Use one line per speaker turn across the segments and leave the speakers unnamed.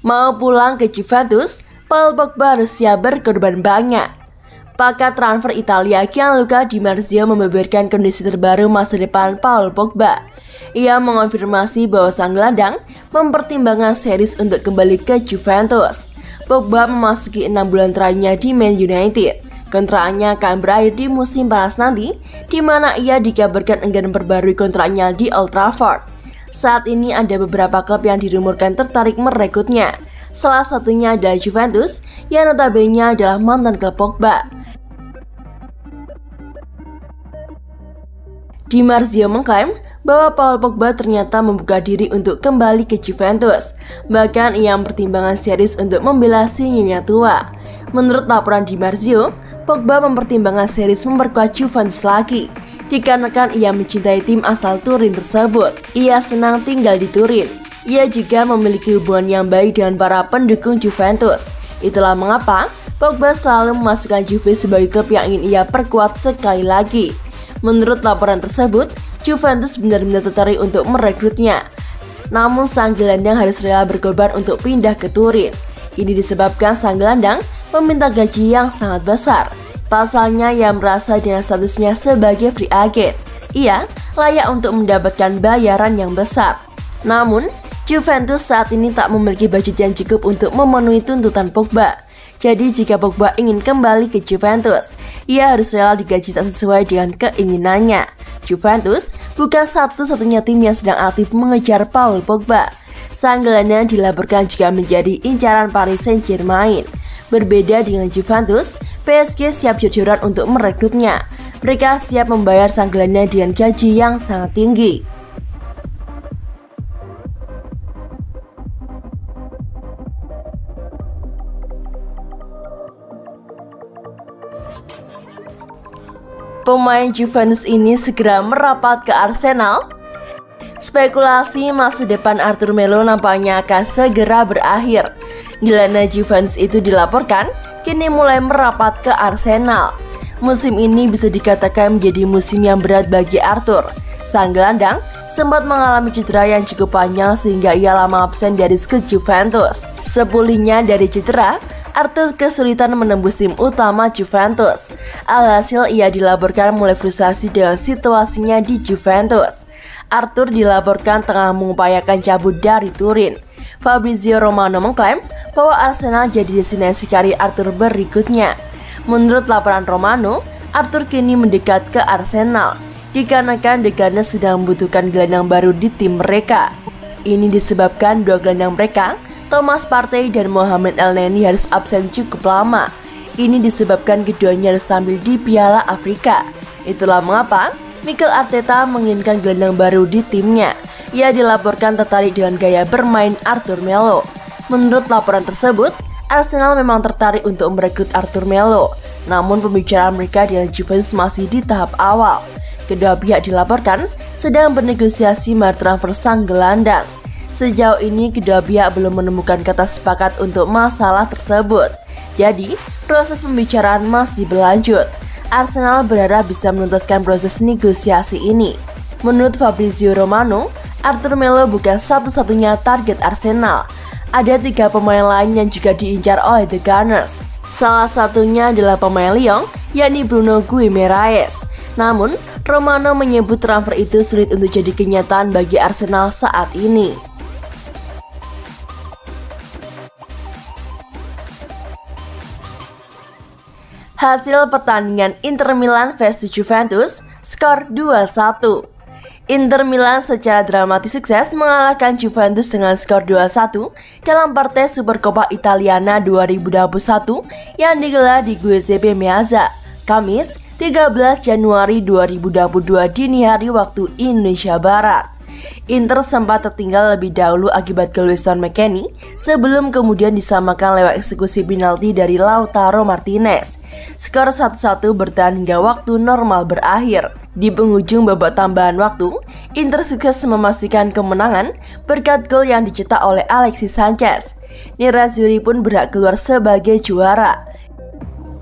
Mau pulang ke Juventus, Paul Pogba harus siap berkorban banyak. Pakar transfer Italia Gianluca Di Marzio membeberkan kondisi terbaru masa depan Paul Pogba. Ia mengonfirmasi bahwa sang gelandang mempertimbangkan series untuk kembali ke Juventus. Pogba memasuki 6 bulan terakhirnya di Man United. Kontraknya akan berakhir di musim panas nanti, di mana ia dikabarkan enggan memperbarui kontraknya di Old Trafford. Saat ini ada beberapa klub yang dirumorkan tertarik merekrutnya. Salah satunya adalah Juventus, yang notabene adalah mantan klub Pogba. Di Marzio mengklaim bahwa Paul Pogba ternyata membuka diri untuk kembali ke Juventus. Bahkan ia mempertimbangkan series untuk membela si nyonya tua. Menurut laporan Di Marzio, Pogba mempertimbangkan series memperkuat Juventus lagi, dikarenakan ia mencintai tim asal Turin tersebut. Ia senang tinggal di Turin. Ia juga memiliki hubungan yang baik dengan para pendukung Juventus. Itulah mengapa Pogba selalu memasukkan Juve sebagai klub yang ingin ia perkuat sekali lagi. Menurut laporan tersebut, Juventus benar-benar tertarik untuk merekrutnya. Namun sang gelandang harus rela berkorban untuk pindah ke Turin. Ini disebabkan sang gelandang meminta gaji yang sangat besar. Pasalnya ia merasa dengan statusnya sebagai free agent, ia layak untuk mendapatkan bayaran yang besar. Namun, Juventus saat ini tak memiliki budget yang cukup untuk memenuhi tuntutan Pogba. Jadi jika Pogba ingin kembali ke Juventus, ia harus rela digaji tak sesuai dengan keinginannya. Juventus bukan satu-satunya tim yang sedang aktif mengejar Paul Pogba. Sang gelandang dilaporkan juga menjadi incaran Paris Saint-Germain. Berbeda dengan Juventus, PSG siap jor-joran untuk merekrutnya. Mereka siap membayar sang gelandang dengan gaji yang sangat tinggi. Pemain Juventus ini segera merapat ke Arsenal. Spekulasi masa depan Arthur Melo nampaknya akan segera berakhir. Gelandang Juventus itu dilaporkan kini mulai merapat ke Arsenal. Musim ini bisa dikatakan menjadi musim yang berat bagi Arthur. Sang gelandang sempat mengalami cedera yang cukup panjang sehingga ia lama absen dari skuad Juventus. Sepulihnya dari cedera, Arthur kesulitan menembus tim utama Juventus. Alhasil ia dilaporkan mulai frustasi dengan situasinya di Juventus. Arthur dilaporkan tengah mengupayakan cabut dari Turin. Fabrizio Romano mengklaim bahwa Arsenal jadi destinasi karir Arthur berikutnya. Menurut laporan Romano, Arthur kini mendekat ke Arsenal, dikarenakan The Gunners sedang membutuhkan gelandang baru di tim mereka. Ini disebabkan dua gelandang mereka, Thomas Partey dan Mohamed Elneny, harus absen cukup lama. Ini disebabkan keduanya harus tampil di Piala Afrika. Itulah mengapa Mikel Arteta menginginkan gelandang baru di timnya. Ia dilaporkan tertarik dengan gaya bermain Arthur Melo. Menurut laporan tersebut, Arsenal memang tertarik untuk merekrut Arthur Melo. Namun pembicaraan mereka dengan Juventus masih di tahap awal. Kedua pihak dilaporkan sedang bernegosiasi mahar transfer sang gelandang. Sejauh ini kedua pihak belum menemukan kata sepakat untuk masalah tersebut. Jadi, proses pembicaraan masih berlanjut. Arsenal berharap bisa menuntaskan proses negosiasi ini. Menurut Fabrizio Romano, Arthur Melo bukan satu-satunya target Arsenal. Ada 3 pemain lain yang juga diincar oleh The Gunners. Salah satunya adalah pemain Lyon, yakni Bruno Guimaraes. Namun, Romano menyebut transfer itu sulit untuk jadi kenyataan bagi Arsenal saat ini. Hasil pertandingan Inter Milan vs Juventus, skor 2-1. Inter Milan secara dramatis sukses mengalahkan Juventus dengan skor 2-1 dalam partai Supercoppa Italiana 2021 yang digelar di Giuseppe Meazza, Kamis 13 Januari 2022 dini hari waktu Indonesia Barat. Inter sempat tertinggal lebih dahulu akibat gol Weston McKennie sebelum kemudian disamakan lewat eksekusi penalti dari Lautaro Martinez. Skor 1-1 bertahan hingga waktu normal berakhir. Di penghujung babak tambahan waktu, Inter sukses memastikan kemenangan berkat gol yang dicetak oleh Alexis Sanchez. Nerazzurri pun berhak keluar sebagai juara.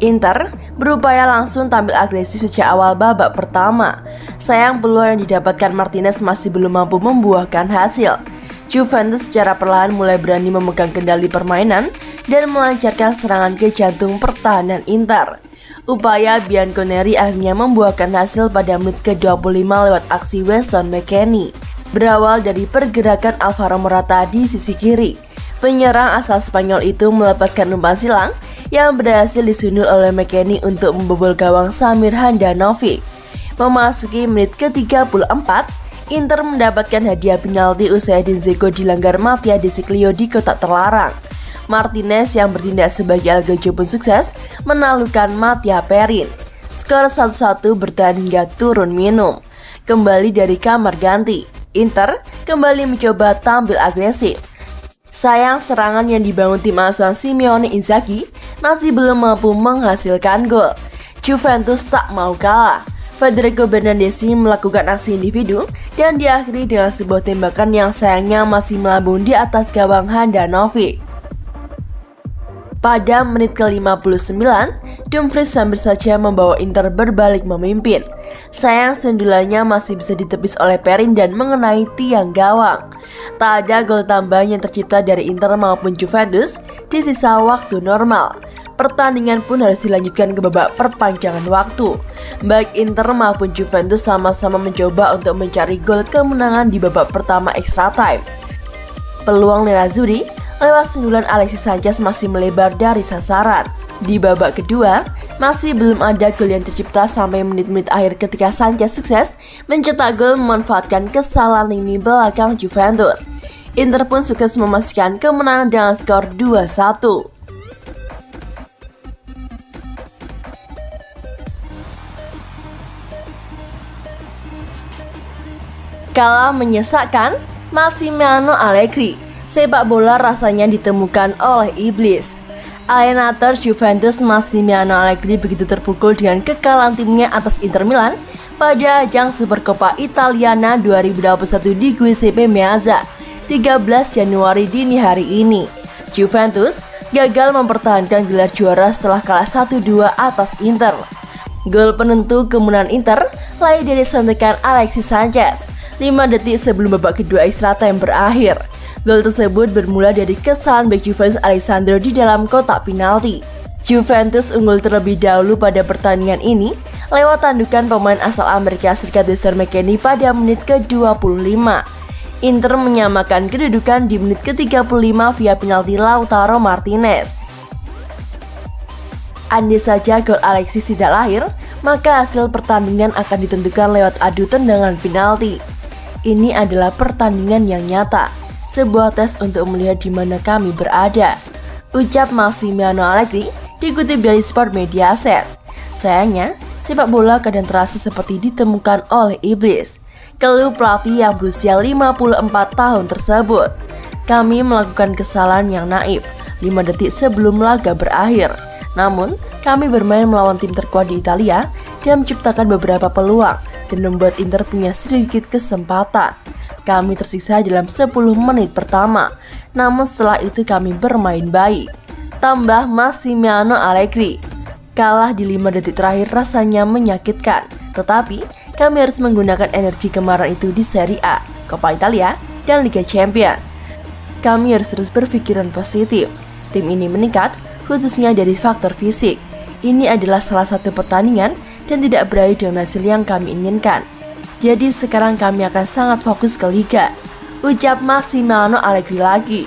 Inter berupaya langsung tampil agresif sejak awal babak pertama. Sayang peluang yang didapatkan Martinez masih belum mampu membuahkan hasil. Juventus secara perlahan mulai berani memegang kendali permainan dan melancarkan serangan ke jantung pertahanan Inter. Upaya Bianconeri akhirnya membuahkan hasil pada menit ke-25 lewat aksi Weston McKennie. Berawal dari pergerakan Alvaro Morata di sisi kiri, penyerang asal Spanyol itu melepaskan umpan silang yang berhasil disundul oleh McKennie untuk membobol gawang Samir Handanovic. Memasuki menit ke-34, Inter mendapatkan hadiah penalti usai Edin Dzeko dilanggar mafia di Siklio di kotak terlarang. Martinez yang bertindak sebagai algojo pun sukses menaklukkan Mattia Perin. Skor 1-1 bertahan hingga turun minum. Kembali dari kamar ganti, Inter kembali mencoba tampil agresif. Sayang serangan yang dibangun tim asuhan Simeone Inzaghi masih belum mampu menghasilkan gol. Juventus tak mau kalah. Federico Bernardeschi melakukan aksi individu dan diakhiri dengan sebuah tembakan yang sayangnya masih melambung di atas gawang Handanovic. Pada menit ke-59, Dumfries hampir saja membawa Inter berbalik memimpin. Sayang sundulannya masih bisa ditepis oleh Perin dan mengenai tiang gawang. Tak ada gol tambahan yang tercipta dari Inter maupun Juventus di sisa waktu normal. Pertandingan pun harus dilanjutkan ke babak perpanjangan waktu. Baik Inter maupun Juventus sama-sama mencoba untuk mencari gol kemenangan di babak pertama extra time. Peluang Nerazzurri lewat sundulan Alexis Sanchez masih melebar dari sasaran. Di babak kedua, masih belum ada gol yang tercipta sampai menit-menit akhir ketika Sanchez sukses mencetak gol memanfaatkan kesalahan lini belakang Juventus. Inter pun sukses memastikan kemenangan dengan skor 2-1. Kalah menyesakkan Massimiliano Allegri. Sepak bola rasanya ditemukan oleh iblis. Alienator Juventus Massimiliano Allegri begitu terpukul dengan kekalahan timnya atas Inter Milan pada ajang Supercoppa Italiana 2021 di Giuseppe Meazza 13 Januari dini hari ini. Juventus gagal mempertahankan gelar juara setelah kalah 1-2 atas Inter. Gol penentu kemenangan Inter lahir dari suntikan Alexis Sanchez 5 detik sebelum babak kedua extra time berakhir. Gol tersebut bermula dari kesalahan bek Juventus Alessandro di dalam kotak penalti. Juventus unggul terlebih dahulu pada pertandingan ini lewat tandukan pemain asal Amerika Serikat Weston McKennie pada menit ke-25. Inter menyamakan kedudukan di menit ke-35 via penalti Lautaro Martinez. Andai saja gol Alexis tidak lahir, maka hasil pertandingan akan ditentukan lewat adu tendangan penalti. Ini adalah pertandingan yang nyata. Sebuah tes untuk melihat di mana kami berada, ucap Massimiliano Allegri dikutip dari Sport Mediaset. Sayangnya, sepak bola kadang terasa seperti ditemukan oleh iblis. Keluh pelatih yang berusia 54 tahun tersebut. Kami melakukan kesalahan yang naif 5 detik sebelum laga berakhir. Namun, kami bermain melawan tim terkuat di Italia dan menciptakan beberapa peluang dan membuat Inter punya sedikit kesempatan. Kami tersisa dalam 10 menit pertama, namun setelah itu kami bermain baik, tambah Massimiliano Allegri. Kalah di 5 detik terakhir rasanya menyakitkan, tetapi kami harus menggunakan energi kemarahan itu di Serie A, Coppa Italia, dan Liga Champions. Kami harus terus berpikiran positif. Tim ini meningkat, khususnya dari faktor fisik. Ini adalah salah satu pertandingan dan tidak berakhir dengan hasil yang kami inginkan. Jadi sekarang kami akan sangat fokus ke Liga, ucap Massimiliano Allegri lagi.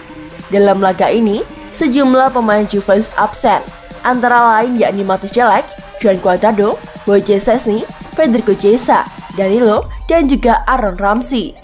Dalam laga ini, sejumlah pemain Juventus absen, antara lain yakni Matheus Jalek, Juan Cuadrado, Wojciech Szczesny, Federico Chiesa, Danilo, dan juga Aaron Ramsey.